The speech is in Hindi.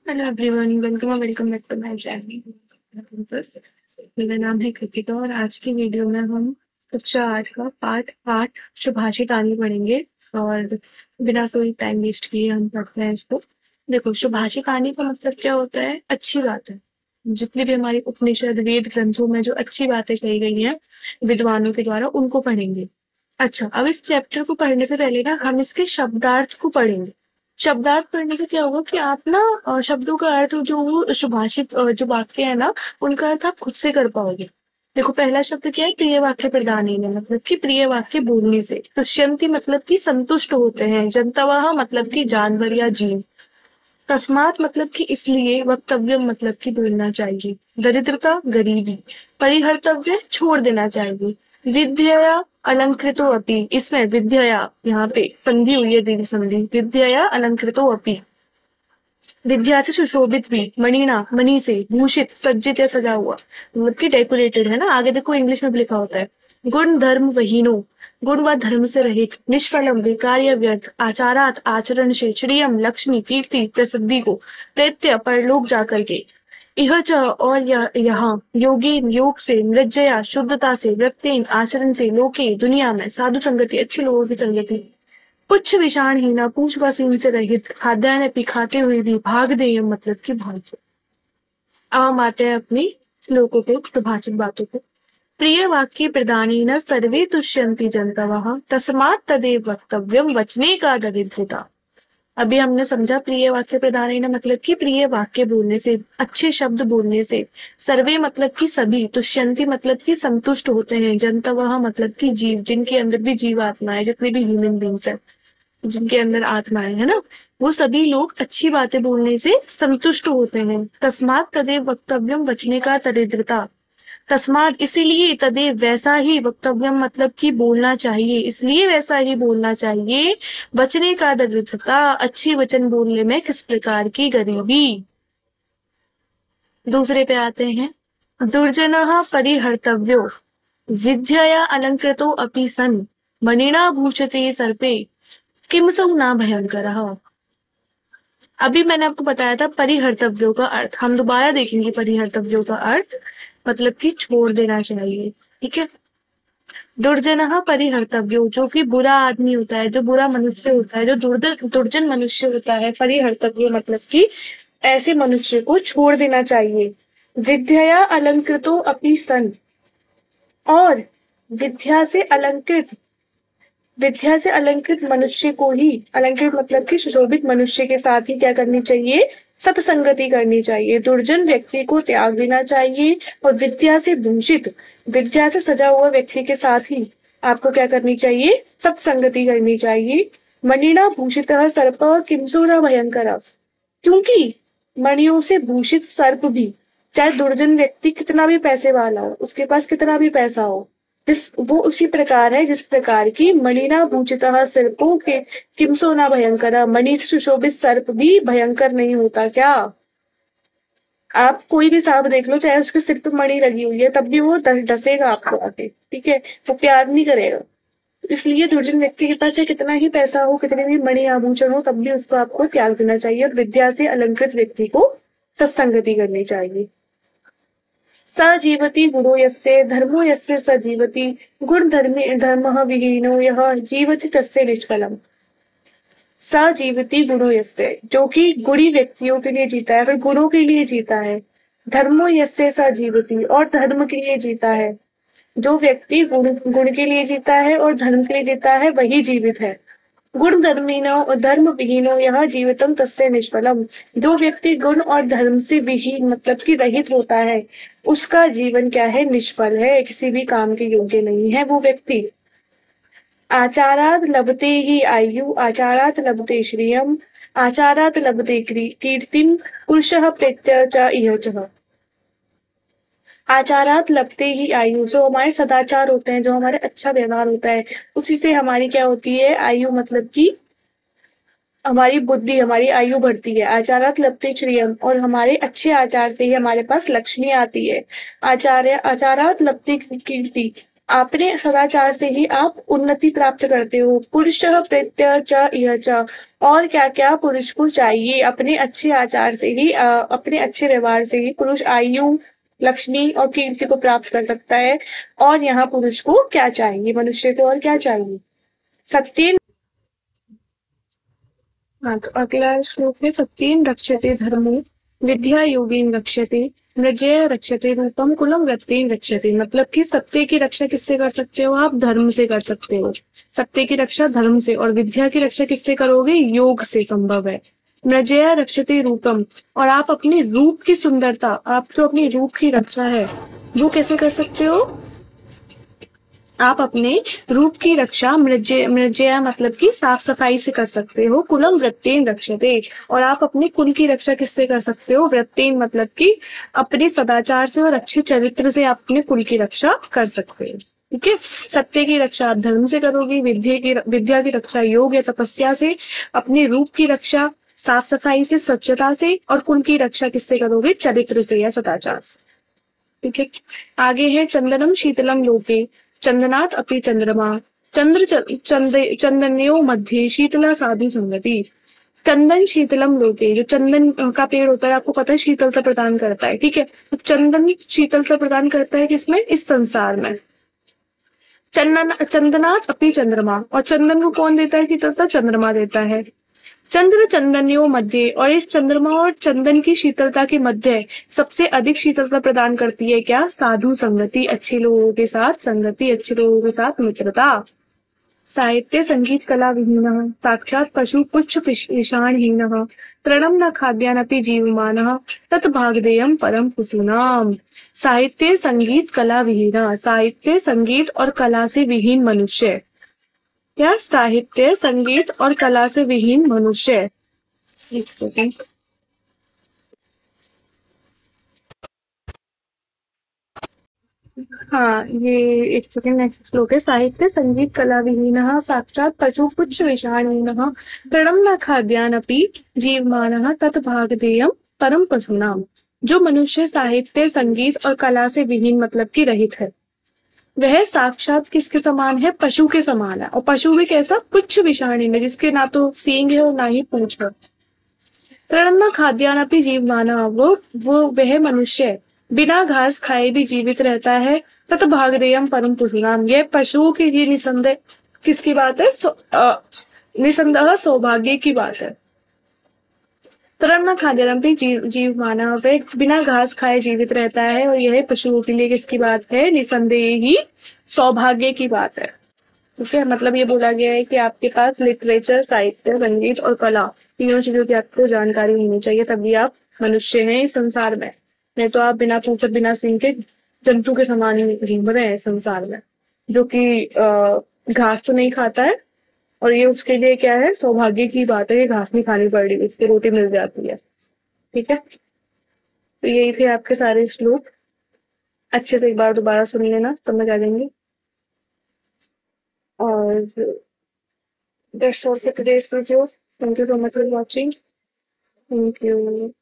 हेलो एवरीवन, वेलकम और welcome back to my channel. मेरा नाम है कृतिका और आज की वीडियो में हम कक्षा 8 का पाठ 8 शुभाषित आनी पढ़ेंगे। और बिना कोई टाइम वेस्ट किए हम पढ़ते हैं इसको। देखो, शुभाषित आनी का मतलब क्या होता है? अच्छी बात है। जितनी भी हमारी उपनिषद वेद ग्रंथों में जो अच्छी बातें कही गई हैं विद्वानों के द्वारा, उनको पढ़ेंगे। अच्छा, अब इस चैप्टर को पढ़ने से पहले ना हम इसके शब्दार्थ को पढ़ेंगे। शब्दार्थ पढ़ने से क्या होगा कि आप ना शब्दों का अर्थ, जो वो शुभाषित जो वाक्य है ना, उनका अर्थ आप खुद से कर पाओगे। देखो, पहला शब्द क्या है? प्रिय वाक्य प्रदानी में, मतलब कि प्रिय वाक्य बोलने से। तुष्यंती मतलब कि संतुष्ट होते हैं। जंतवः मतलब कि जानवर या जीव। तस्मात मतलब कि इसलिए। वक्तव्य मतलब कि बोलना चाहिए। दरिद्रता गरीबी। परिहर्तव्य छोड़ देना चाहिए। विद्यया अलंकृतो अपि, इसमें विद्यया यहाँ पे संधि हुई है, दीर्घ संधि। विद्यया अलंकृतो अपि, विद्या से सुशोभित भी। मणिना मणि से। भूषित सज्जित या सजा हुआ, मतलब कि डेकोरेटेड है ना। आगे देखो इंग्लिश में भी लिखा होता है। गुण धर्म वहीनो, गुण व धर्म से रहित। निष्फलम बेकार या व्यर्थ। आचारात आचरण से। श्रियम लक्ष्मी कीर्ति प्रसिद्धि को। प्रेत्य परलोक जाकर के। इह च और यहाँ। योगी योग से। मृज्जया शुद्धता से। वृत्तेन आचरण से। लोके दुनिया में। साधु संगति अच्छे लोगों की संगति। पुच्छ विषाणहीना पूछ व सीन से रहित। खाद्यान्न भी खाते हुए भी। भाग देय मतलब कि भाग्य। अब हम आते हैं अपनी श्लोकों पे, प्रभाषित बातों पे। प्रिय वाक्य प्रदानी न सर्वे तुष्यन्ति जन्तवः तस्मात् तदेव वक्तव्यम वचने का दरिद्रता। अभी हमने समझा प्रिय वाक्य प्रदानी न मतलब कि प्रिय वाक्य बोलने से, अच्छे शब्द बोलने से। सर्वे मतलब कि सभी। तुष्यन्ति मतलब कि संतुष्ट होते हैं। जन्तवः मतलब कि जीव, जिनके अंदर भी जीव आत्मा है, जितने भी ह्यूमन बींग्स है, जिनके अंदर आत्माएं है ना, वो सभी लोग अच्छी बातें बोलने से संतुष्ट होते हैं। तस्मात तदेव वक्तव्यम वचने का दरिद्रता। तस्मात इसीलिए, तदेव वैसा ही, वक्तव्यम मतलब कि बोलना चाहिए, इसलिए वैसा ही बोलना चाहिए। वचने का दरिद्रता, अच्छे वचन बोलने में किस प्रकार की गरीबी। दूसरे पे आते हैं। दुर्जनः परिहर्तव्यो विद्यया अलंकृतो अपि सन् मणिना भूषते सर्पे किम सौ ना भयंकर। अभी मैंने आपको बताया था परिहर्तव्यों का अर्थ, हम दोबारा देखेंगे परिहर्तव्यों का अर्थ। मतलब कि छोड़ देना चाहिए, ठीक है। दुर्जनः परिहर्तव्यो, जो कि बुरा आदमी होता है, जो बुरा मनुष्य होता है, जो दुर्जन मनुष्य होता है। परिहर्तव्यो मतलब कि ऐसे मनुष्य को छोड़ देना चाहिए। विद्या अलंकृतो अपि सन, और विद्या से अलंकृत, विद्या से अलंकृत मनुष्य को ही, अलंकृत मतलब कि सुशोभित मनुष्य के साथ ही क्या करनी चाहिए? सत्संगति करनी चाहिए। दुर्जन व्यक्ति को त्याग देना चाहिए। और विद्या से भूषित, विद्या से सजा हुआ व्यक्ति के साथ ही आपको क्या करनी चाहिए? सत्संगति करनी चाहिए। मणिना भूषित सर्प किंसु न भयंकर, क्योंकि मणियों से भूषित सर्प भी, चाहे दुर्जन व्यक्ति कितना भी पैसे वाला हो, उसके पास कितना भी पैसा हो, जिस वो उसी प्रकार है जिस प्रकार की मणिना भूषितः सर्पों के किमसो ना भयंकर, मणि से सुशोभित सर्प भी भयंकर नहीं होता क्या? आप कोई भी सांप देख लो, चाहे उसके सिर पे मणि लगी हुई है, तब भी वो डसेगा आपको आके, ठीक है। वो प्यार नहीं करेगा। इसलिए दुर्जन व्यक्ति के पास चाहे कितना ही पैसा हो, कितने भी मणि आभूषण हो, तब भी उसको आपको त्याग देना चाहिए। और विद्या से अलंकृत व्यक्ति को सत्संगति करनी चाहिए। स जीवति गुणो यस्य धर्मो यस्य स जीवति गुण धर्मे धर्मः विहीनो यः जीवति तस्य निष्फलम्। स जीवति गुणो यस्य, जो कि गुणी व्यक्तियों के लिए जीता है, फिर गुणों के लिए जीता है। धर्मो यस्य स जीवति, और धर्म के लिए जीता है। जो व्यक्ति गुण के लिए जीता है और धर्म के लिए जीता है, वही जीवित है। गुण धर्मीनो धर्म विहीनो यह जीवितम तस्य निष्फलम, जो व्यक्ति गुण और धर्म से विहीन मतलब कि रहित होता है, उसका जीवन क्या है? निष्फल है, किसी भी काम के योग्य नहीं है वो व्यक्ति। आचारात लभते ही आयु आचारात लभते श्रियम आचारात लभते कीर्तिम पुरुषः प्रेत्य च इह च। आचारात लभते ही आयु, जो हमारे सदाचार होते हैं, जो हमारे अच्छा व्यवहार होता है, उसी से हमारी क्या होती है? आयु मतलब कि हमारी बुद्धि, हमारी आयु बढ़ती है। आचारात लभते श्रियम, और हमारे अच्छे आचार से ही हमारे पास लक्ष्मी आती है। आचार्य आचारात लभते कीर्ति, अपने सदाचार से ही आप उन्नति प्राप्त करते हो। पुरुषः प्रेत्य च इह च, और क्या क्या पुरुष को चाहिए, अपने अच्छे आचार से ही अपने अच्छे व्यवहार से ही पुरुष आयु, लक्ष्मी और कीर्ति को प्राप्त कर सकता है। और यहाँ पुरुष को क्या चाहिए, मनुष्य को और क्या चाहिए? सत्येन, हाँ, तो अगला श्लोक है, सत्येन रक्षते धर्मो विद्या योगेन रक्षते मृजय रक्षते रूपम कुलम वृत्तेन रक्षते। मतलब कि सत्य की रक्षा किससे कर सकते हो आप? धर्म से कर सकते हो। सत्य की रक्षा धर्म से, और विद्या की रक्षा किससे करोगे? योग से संभव है। मृजया रक्षते रूपम, और आप अपने रूप की सुंदरता, आप जो अपनी रूप की रक्षा है वो कैसे कर सकते हो? आप अपने रूप की रक्षा मृजया मतलब कि साफ सफाई से कर सकते हो। कुलम वृत्तेन रक्षते, और आप अपने कुल की रक्षा किससे कर सकते हो? वृत्तेन मतलब कि अपने सदाचार से और अच्छे चरित्र से आप अपने कुल की रक्षा कर सकते हो। ठीक है। सत्य की रक्षा आप धर्म से करोगे, विद्या की रक्षा योग या तपस्या से, अपने रूप की रक्षा साफ सफाई से, स्वच्छता से, और कुल की रक्षा किससे करोगे? चरित्र से या सदाचार से। ठीक है। आगे है चंदनम शीतलम लोके चंदनात् अपि चंद्रमा चंदन्यो मध्ये शीतला साधु संगति। चंदन शीतलम लोके, जो चंदन का पेड़ होता है आपको पता है शीतलता प्रदान करता है। ठीक है। तो चंदन शीतलता प्रदान करता है किसमें? इस संसार में। चंदनात् अपि चंद्रमा, और चंदन को कौन देता है शीतलता? चंद्रमा देता है। चंद्र चंदनियों मध्य, और इस चंद्रमा और चंदन की शीतलता के मध्य सबसे अधिक शीतलता प्रदान करती है क्या? साधु संगति, अच्छे लोगों के साथ संगति, अच्छे लोगों के साथ मित्रता। साहित्य संगीत कला विहीन साक्षात पशु पुच्छ विषाणहीन तृणम न खाद्यानपि जीवमानः तत् भागधेयम परम कुसूनाम। साहित्य संगीत कला विहीन, साहित्य संगीत और कला से विहीन मनुष्य, क्या? साहित्य संगीत और कला से विहीन मनुष्य। एक सेकेंड। हाँ, ये एक सेकेंड, नेक्स्ट श्लोक है, साहित्य संगीत कला विहीनः साक्षात पशु पुच्छ विषाणीनः तृणं न खाद्यानपि जीवमानः तत् भागधेयम परम पशूनाम। जो मनुष्य साहित्य संगीत और कला से विहीन मतलब कि रहित है, वह साक्षात किसके समान है? पशु के समान है। और पशु भी कैसा? पुच्छ विषाणी में, जिसके ना तो सींग है और ना ही पूंछ है। तृणम खाद्यानपि जीवमानः, वो वह मनुष्य बिना घास खाए भी जीवित रहता है। तत् भागधेयम परम पुरुषाम, यह पशुओं के लिए निसंदेह किसकी बात है? निसंदेह सौभाग्य की बात है। तृण खाद्यानपि जीव मानव, वह बिना घास खाए जीवित रहता है, और यह पशुओं के लिए किसकी बात है? निसंदेह ही सौभाग्य की बात है। ठीक है। मतलब ये बोला गया है कि आपके पास लिटरेचर, साहित्य, संगीत और कला, तीनों चीजों की आपको जानकारी होनी चाहिए, तभी आप मनुष्य हैं इस संसार में। नहीं तो आप बिना पूछे बिना सींग के जंतु के समान ही घूम रहे हैं संसार में, जो कि घास तो नहीं खाता है, और ये उसके लिए क्या है? सौभाग्य की बात है, ये घास नहीं खानी पड़ रही, इसकी रोटी मिल जाती है। ठीक है। तो यही थे आपके सारे श्लोक। अच्छे से एक बार दोबारा सुन लेना, समझ आ जाएंगे। और that's all for today's video. Thank you so much for watching. Thank you.